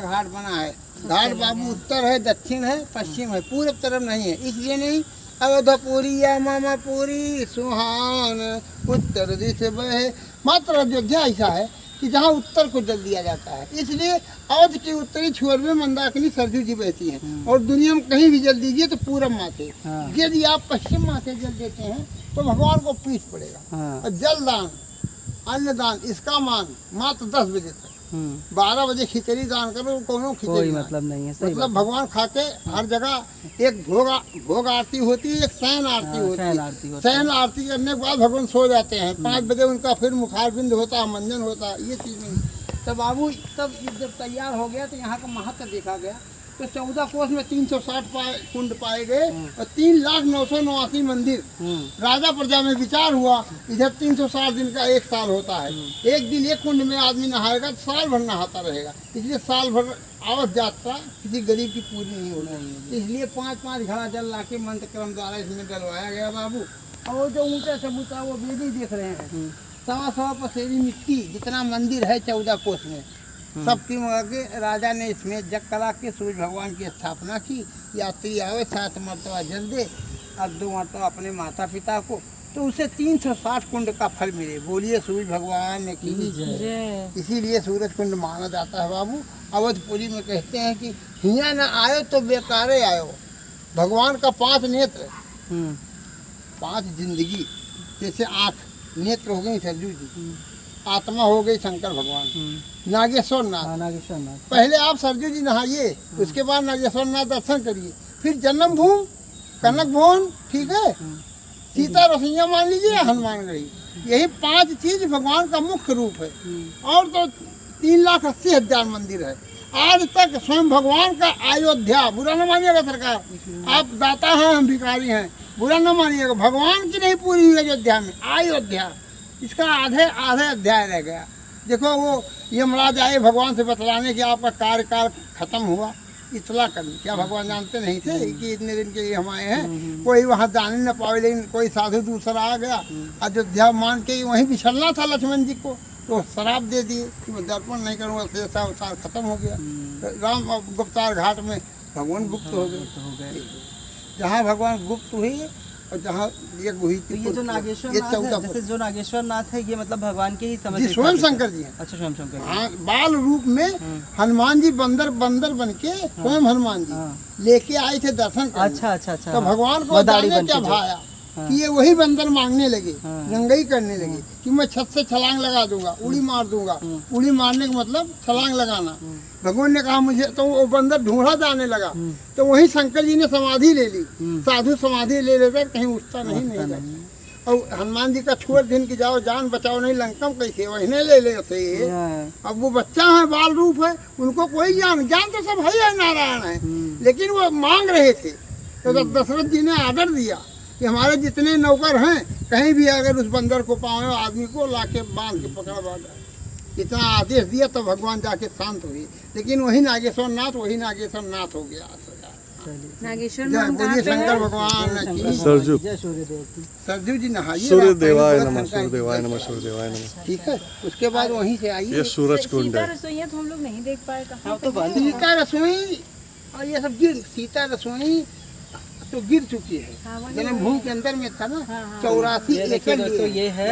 घाट बना है। घाट बाबू उत्तर है, दक्षिण है, पश्चिम है, पूरब तरफ नहीं है। इसलिए नहीं अयोध्यापुरी या मामापुरी सुहान उत्तर दिश बहे। मात्र अयोध्या ऐसा है कि जहाँ उत्तर को जल दिया जाता है, इसलिए अवध के उत्तरी छोर में मंदाकिनी सरजू जी बहती हैं। और दुनिया में कहीं भी जल दीजिए तो पूरब माथे, यदि आप पश्चिम माथे जल देते हैं तो भगवान को पीस पड़ेगा। और जलदान अन्नदान इसका मान मात्र 10 बजे तक। 12 बजे खिचड़ी दान करो, कोनो खिचड़ी मतलब नहीं है। मतलब भगवान खाके हर जगह एक भोग आरती होती है, एक शयन आरती होती है। शयन आरती करने के बाद भगवान सो जाते हैं। 5 बजे उनका फिर मुखारबिंद होता है, मंजन होता है, ये चीज़ नहीं। तब बाबू तब जब तैयार हो गया तो यहाँ का महत्व देखा गया तो 14 कोस में 360 कुंड पाए गए और 3,09,89 मंदिर। राजा प्रजा में विचार हुआ, इधर 360 दिन का 1 साल होता है। एक दिन एक कुंड में आदमी नहाएगा तो साल भर नहाता रहेगा। इसलिए साल भर अवध यात्रा किसी गरीब की पूरी नहीं होगी। इसलिए 5-5 घड़ा जल ला के मंत्र क्रम द्वारा इसमें डलवाया गया बाबू। और वो जो ऊँचा चबूतरा वो वेदी देख रहे हैं, 100 पसेरी मिट्टी जितना मंदिर है 14 कोस में सबकी के राजा ने इसमें जग करा के सूर्य भगवान की स्थापना की। यात्री आवे 7 मरतबा जल दे और 2 मरतबा अपने माता पिता को, तो उसे 360 कुंड का फल मिले। बोलिए सूर्य भगवान की जय। इसीलिए सूरज कुंड माना जाता है बाबू। अवधपुरी में कहते हैं कि हिया न आयो तो बेकारे आयो। भगवान का 5 नेत्र, 5 जिंदगी, जैसे आँख नेत्र हो गई सरजू जी, आत्मा हो गई शंकर भगवान, नागेश्वर नाथ। पहले आप सरजू जी नहाइए, उसके बाद नागेश्वर नाथ दर्शन करिए, फिर जन्म भूमि कनक भवन, ठीक है, सीता रसोईया मान लीजिए, हनुमानगढ़ी, यही 5 चीज भगवान का मुख्य रूप है। और तो 3,80,000 मंदिर है। आज तक स्वयं भगवान का अयोध्या, बुरा न मानिएगा सरकार, आप दाता हैं हम भिखारी हैं, बुरा न मानिएगा, भगवान की नहीं पूरी हुई अयोध्या में, अयोध्या इसका आधे अध्याय रह गया। देखो वो यमराज आए भगवान से बतलाने कि आपका कार्यकाल खत्म हुआ, इतला करनी। क्या भगवान जानते नहीं थे कि इतने दिन के लिए हम आए हैं? कोई वहाँ जाने न पावे, लेकिन कोई साधु दूसरा आ गया, अयोध्या मान के वहीं बिछड़ना था लक्ष्मण जी को, तो शराब दे दिए कि मैं दर्पण नहीं करूँगा, ऐसा अवतार खत्म हो गया। राम गुप्तार घाट में भगवान गुप्त हो गए। जहाँ भगवान गुप्त हुई और जहाँ ये हुई थी, तो ये जो नागेश्वर नाथ, जैसे जो नागेश्वर नाथ है, ये मतलब भगवान के ही समझ जी, स्वयं शंकर जी हैं। अच्छा, स्वयं शंकर। हाँ, बाल रूप में हनुमान जी बंदर बन के स्वयं हनुमान जी लेके आए थे दर्शन करने। अच्छा। तो भगवान को जाने क्या भाया कि ये वही बंदर मांगने लगे, रंगई करने लगे कि मैं छत से छलांग लगा दूंगा, उड़ी मार दूंगा। उड़ी मारने का मतलब छलांग लगाना। भगवान ने कहा मुझे, तो वो बंदर ढूंढा जाने लगा, तो वही शंकर जी ने समाधि ले ली। साधु समाधि ले लेकर कहीं उठता नहीं जाता। और हनुमान जी का छोड़ दिन की जाओ, जान बचाओ नहीं, लंकम कैसे वही ले लेते। अब वो बच्चा है, बाल रूप है, उनको कोई ज्ञान तो सब है नारायण है, लेकिन वो मांग रहे थे। तो दशरथ जी ने आदर दिया कि हमारे जितने नौकर हैं, कहीं भी अगर उस बंदर को पाओ, आदमी को लाके बांध के पकड़ा बांधा, इतना आदेश दिया तो भगवान जाके शांत हुई। लेकिन वही नागेश्वर नाथ हो गया। नागेश्वर बोलिए शंकर भगवान की। सरजू जी नहाइए, सूर्यदेवाय नमः, सूर्यदेवाय नमः, सूर्यदेवाय नमः। ठीक है, उसके बाद वहीं से आइए। ये सूरज कुंड है। रसोईया तो हम लोग नहीं देख पाए। सीता रसोई और ये सब सीता रसोई तो गिर चुकी है। जन्मभूमि के अंदर में था ना, 84 एकड़। ये है